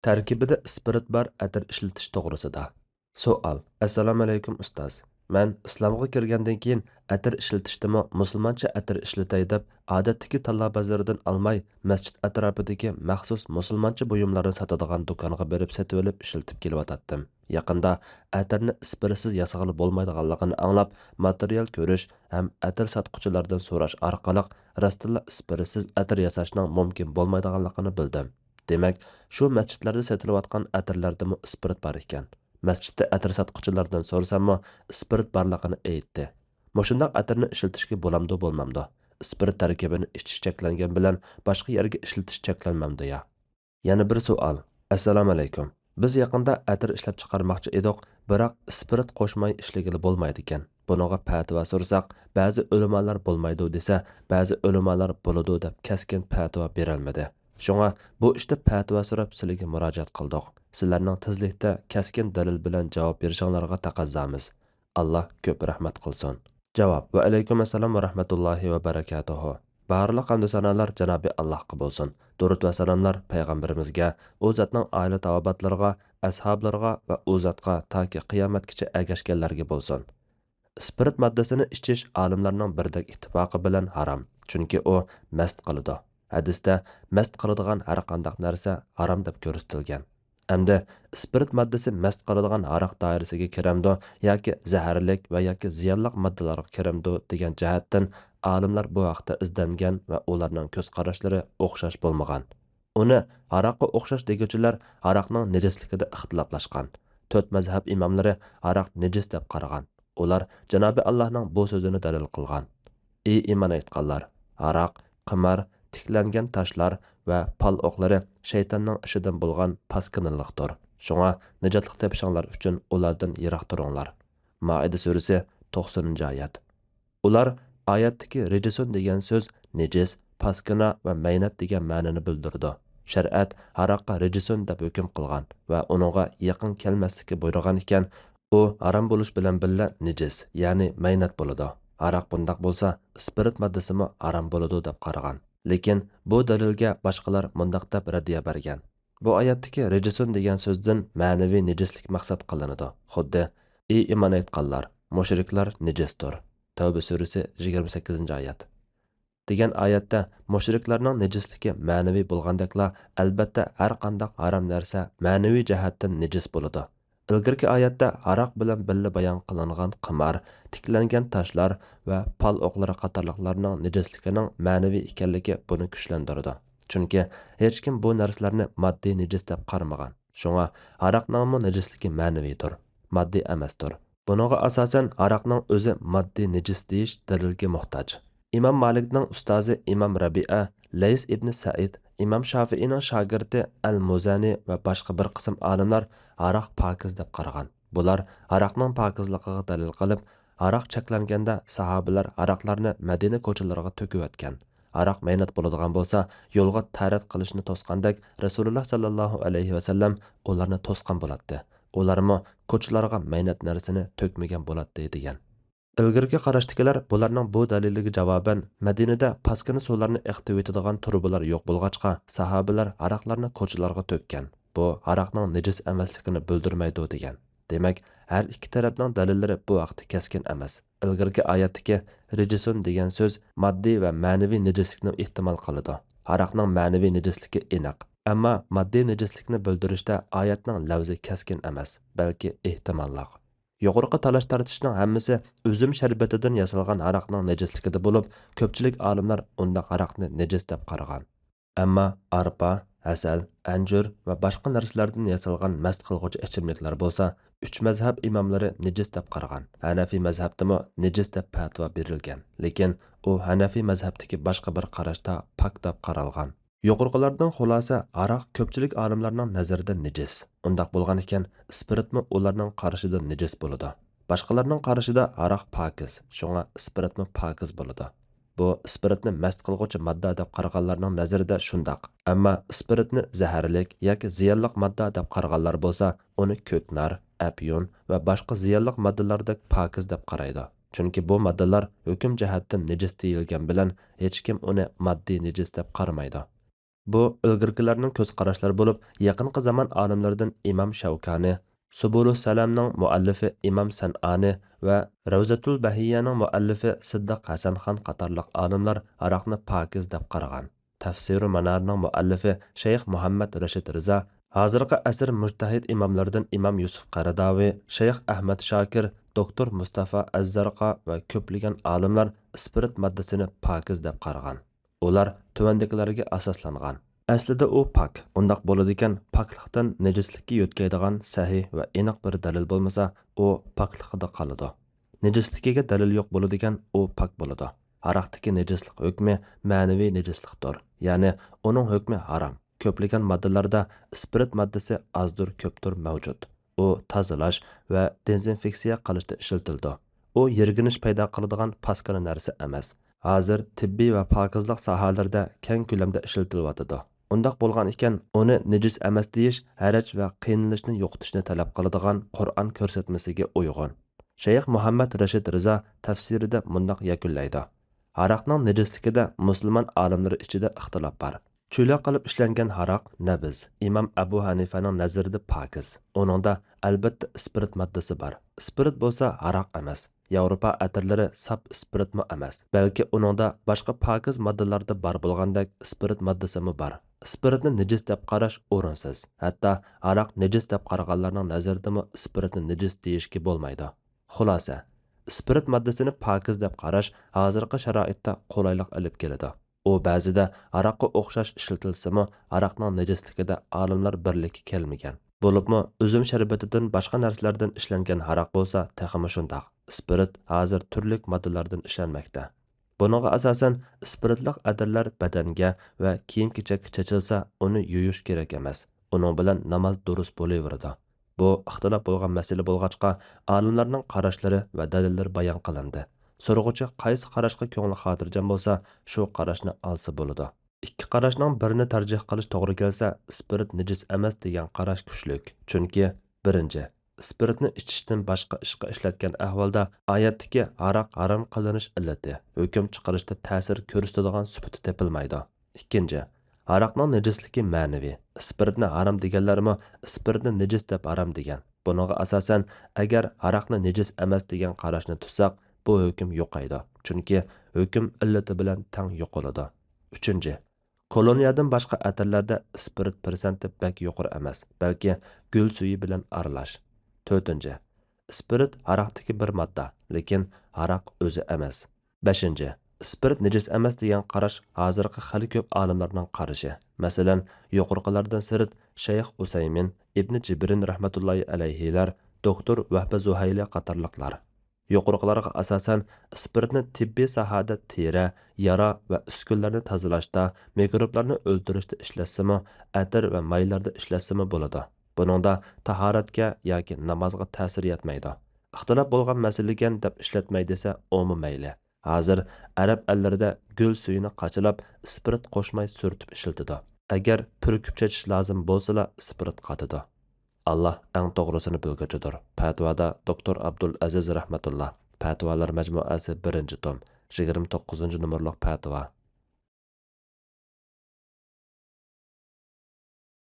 Tarkibida spirit bar atir ishlatish to'g'risida. Savol. Assalomu alaykum ustoz. Men islomga kirgandan keyin atir ishlatishdimi musulmoncha atir ishlatay deb odatdagi tanlo bozoridan olmay masjid atrofidagi maxsus musulmoncha buyumlarni sotadigan do'konga berib sotib olib ishlatib kelyotgandim. Yaqinda atirni spiritsiz yasag'ili bo'lmaydiganligini anglab, material ko'rish ham atir sotquchilardan so'rash orqali rostilla spiritsiz atir yasashning mumkin bo'lmaydiganligini bildim. Demak, shu masjidlarda sotilayotgan atirlardami spirit bor ekan. Masjidda atir sotquchilardan so'rasammi, spirit borligini aytdi. Mushundaq atirni ishlatishga bo'lamdi bo'lmamdi. Spirit tarkibini ichish cheklangan bilan boshqa yerga ishlatish cheklanmamdi ya. Yana bir savol. Assalomu alaykum. Biz yaqinda atir ishlab chiqarmoqchi edik, biroq spirit qo'shmay ishlagili bo'lmaydi ekan. Buningga fatvo so'rasak, ba'zi ulamolar bo'lmaydi desa, ba'zi ulamolar bo'ladi deb keskin fatvo berolmadi. Şoňa bu işte fatwa so'rab sizlarga murojaat qildik. Sizlarning tezlikda keskin dalil bilan javob berishinglarga taqazzamiz. Alloh ko'p rahmat qilsin. Javob: Va alaykum assalom va rahmatullohi va barakatuhu. Barliq hamd sanolar Janobi Allohga bo'lsin. Durud va salomlar payg'ambarimizga, u zotning oila tavobatlariga, ashablarga va u zotga toki qiyomatgacha ergashganlarga bo'lsin. Spirit moddasini ichish olimlarning birdek ittifoqi bilan harom, chunki u mast qiladi. Hadisda mast qiladigan har qanday narsa harom deb ko'rsatilgan. Hamda spirit moddasi mast qiladigan aroq doirasiga kiramdi yoki zaharlik va yoki ziyonli moddalarga kiramdi degan jihatdan olimlar bu vaqtda izlangan va ularning ko'z qarashlari o'xshash bo'lmagan. Uni aroqqa o'xshash deguchilar aroqning najosligida ixtiloflashgan. 4 mazhab imomlari aroq najos deb qaragan. Ular Janobi Allohning bu so'zini dalil qilgan. Ey iymon etganlar, aroq, qimar, tiklangan taşlar va pal o'qlari shaytonning ishidan bo'lgan paskinlikdir. Shunga najotlik tepishinglar uchun ulardan yiroq turinglar. Maida surasi 90-oyat. Ular oyatdagi rijisun degan so'z nejis, paskina va maynat degan ma'noni bildirdi. Shariat aroqqa rijisun deb hukm qilgan va uningga yaqin kelmaslikka buyurgan ekan, u harom bo'lish bilan billa nejis, ya'ni maynat bo'ladi. Aroq bundaq bo'lsa, spirit moddasimi harom bo'ladi deb qaragan. Lekin bu dalilga boshqalar mundaq deb raddiya bergan. Bu oyatdagi rijisun degan so'zdan ma'naviy nejislik maqsad qilinadi. Xuddi ey iymon etganlar, mushriklar nejisdir. Tavba surasi 28-oyat. Degan oyatda mushriklarning nejisligi ma'naviy bo'lgandakla, albatta har qanday harom narsa ma'naviy jihatdan nejis bo'ladi. Ilgirki oyatda aroq bilan birga bayon qilingan qimar, tiklangan taşlar va pal o'qlari qatorliqlarning nejisligining ma'naviy ekanligi buni kuchlantirdi. Chunki hech kim bu narsalarni moddiy nejis deb qaramagan. Shunga aroqning nejisligi ma'naviydir, moddiy emasdir. Buningga asosan aroqning o'zi moddiy nejis deyish dalilga muhtoj. Imom Malikning ustozi Imom Rabi'a, Lays ibn Said, Imom Shafi'ning shogirdi Al-Muzani va boshqa bir qism olimlar aroq pokiz deb qaragan. Bular aroqning pokizligiga dalil qilib, aroq cheklanganda sahobalar aroqlarni Madina ko'chalariga to'kib o'tgan. Aroq maynat bo'ladigan bo'lsa, yo'lga tarat qilishni to'sqandek Rasululloh sallallohu alayhi va sallam ularni to'sqan bo'ladi. Ularmi ko'chalarga maynat narsani to'kmagan bo'ladi degan. Ilgirki qarashdagilar bularning bu daliliga javoban Madinada paskina suvlarni iqtib etadigan turbalar yo'q bo'lg'achqa sahobalar aroqlarni ko'chalarga to'kkan. Bu aroqning nejis emasligini bildirmaydi degan. Demak, har ikki tarafning dalillari bu vaqtda keskin emas. Ilgirki oyatdagi rijisun degan so'z moddiy va ma'naviy nejislikni ehtimol qiladi. Aroqning ma'naviy nejisligi aniq. Ammo moddiy nejislikni bildirishda oyatning lafzi keskin emas, balki ehtimolliq. Yuqorqi talash tartishning hammasi üzüm şerbetidan yasalgan aroqning nejisligida bo'lib, ko'pchilik olimlar unda aroqni nejis deb qaragan. Ammo arpa, asal, anjur va boshqa narsalardan yasalgan mast qilg'uvchi ichimliklar bo'lsa, 3 mazhab imomlari nejis deb qaragan. Hanafi mazhabdami nejis deb fatvo berilgan. Lekin u Hanafi mazhabdagi boshqa bir qarashda pak deb qaralgan. Yuqorqilardan xulosa aroq ko'pchilik olimlarning nazarida nejis. Undaq bo'lgan ekan, spiritmi ularning qarashida nejis bo'ladi. Boshqalarning qarashida aroq pokiz, shunga spiritmi pokiz bo'ladi. Bu spiritni mast qilg'uvchi modda deb qaraganlarning nazarida shundaq. Ammo spiritni zaharlik yoki ziyonli modda deb qaraganlar bo'lsa, uni ko'knar, apyun va boshqa ziyonli moddalardek pokiz deb qaraydi. Chunki bu moddalar hukm jihatdan nejis deyilgan bilan hech kim uni moddiy nejis deb qaramaydi. Bu ilgirkilarning ko'z qarashlari bo'lib, yaqinqi zamon olimlaridan Imom Shavkani, Subulus Salamning muallifi Imom San'ani va Ravzatul Bahiyyaning muallifi Siddiq Hasanxon qatorliq olimlar aroqni pokiz deb qaragan. Tafsiri Manarning muallifi Shayx Muhammad Rashid Rizo, hozirgi asr mujtahid imomlaridan Imom Yusuf Qaradavi, Shayx Ahmad Shokir, doktor Mustafa Azzarqa va ko'plagan olimlar spirit moddasini pokiz deb qaragan. Ular tuvandikilarga asoslangan. Aslida u pok. Undaq bo'ladi ekan, poklikdan nejislikka yo'tkaydigan sahih va aniq bir dalil bo'lmasa, u pokligida qoladi. Nejisligiga dalil yo'q bo'ladi ekan, u pok bo'ladi. Aroqdagi nejislik hukmi ma'naviy nejislikdir. Ya'ni uning hukmi harom. Ko'plagan moddalarda spirit moddasi azdir ko'pdir mavjud. U tozalash va dezinfeksiya qilishda ishlatildi. U yerginish paydo qiladigan paskana narsa emas. Hozir tibbiy va pokizlik sohalarida keng ko'lamda ishlatilyotidi. Undaq bo'lgan ekan, uni nejis emas deyish haraj va qiynalishni yo'qotishni talab qiladigan Qur'on ko'rsatmasiga uyg'un. Shayx Muhammad Rashid Rizo tafsirida mundaq yakunlaydi. Aroqning nejisligida musulmon olimlari ichida ixtilof bor. Cho'la qilib ishlangan aroq nabiz. Imom Abu Hanifaning nazarida pokiz. Uningda albatta spirit moddasi bor. Spirit bo'lsa aroq emas. Yevropa atirlari sap spiritmi emas, balki uningda boshqa pokiz moddalarda bor bo'lgandek spirit moddasimi bor. Spiritni nejis deb qarash o'rinsiz. Hatto aroq nejis deb qaraganlarning nazaridami spiritni nejis deyishga bo'lmaydi. Xulosa, spirit moddasini pokiz deb qarash hozirgi sharoitda qulaylik olib keladi. U ba'zida aroqqa o'xshash ishlatilsa-mu, aroqning nejisligida olimlar birlikka kelmagan. Bo'libmi, uzum sharbatidan boshqa narsalardan ishlangan aroq bo'lsa, taxmi shundoq. Spirit hozir turli moddalardan ishlanmoqda. Buningga asosan spiritlik adirlar badanga va kiyim-kechakka chechilsa, uni yuyish kerak emas. Uning bilan namoz durust bo'laveradi. Bu ixtilof bo'lgan masala bo'lg'achqa, olimlarning qarashlari va dalillari bayon qilindi. So'rg'uchi qaysi qarashga ko'ngli xotirjam bo'lsa, shu qarashni olsa bo'ladi. Ikki qarashning birini tarjih qilish to'g'ri kelsa, spirit nejis emas degan qarash kuchlik. Chunki birinchi, spiritni ichishdan boshqa ishga ishlatgan ahvolda oyatdagi aroq harom qilinish illati hukm chiqarishda ta'sir ko'rsatadigan sifati topilmaydi. Ikkinchi, aroqning nejisligi ma'naviy. Spiritni harom deganlarmi spiritni nejis deb harom degan. Buningga asosan, agar aroqni nejis emas degan qarashni tutsak, bu hukm yo'qaydi. Chunki hukm illati bilan tang yo'qoladi. Uchinchi, koloniyadan boshqa atirlarda spirit persenti bak yuqori emas, balki gul suyi bilan aralash. To'rtinchi, spirit aroqdagi bir modda, lekin aroq o'zi emas. Beshinchi, spirit nejis emas degan qarash hozirgi xali ko'p olimlarning qarashi. Masalan, yuqorqilardan sirt Shayx Usaymin, Ibn Jibrin rahmatullohi alayhilar, doktor Vahba Zuhayli qatorliqlar. Yuqorqilarga asosan spiritni tibbiy sohada teri, yara va uskunlarni tozalashda, mikroblarni o'ldirishda ishlatsa-mu, atir va maylarda ishlatsa-mu bo'ladi. Buningda tahoratga yoki namozga ta'sir yetmaydi. Ixtilof bo'lgan masalagan deb ishlatmay desa, o'mi mayli. Hozir arab ellarida gul suyini qachilab, spirit qo'shmay surtib ishlatadi. Agar purkib chechish lozim bo'lsa, spirit qatadi. Allah eng to'g'risini bilguchidir. Fatvoda doktor Abdul Aziz rahmatullah. Fatvolar majmuasi 1-tom, 29 numurliq fatvo.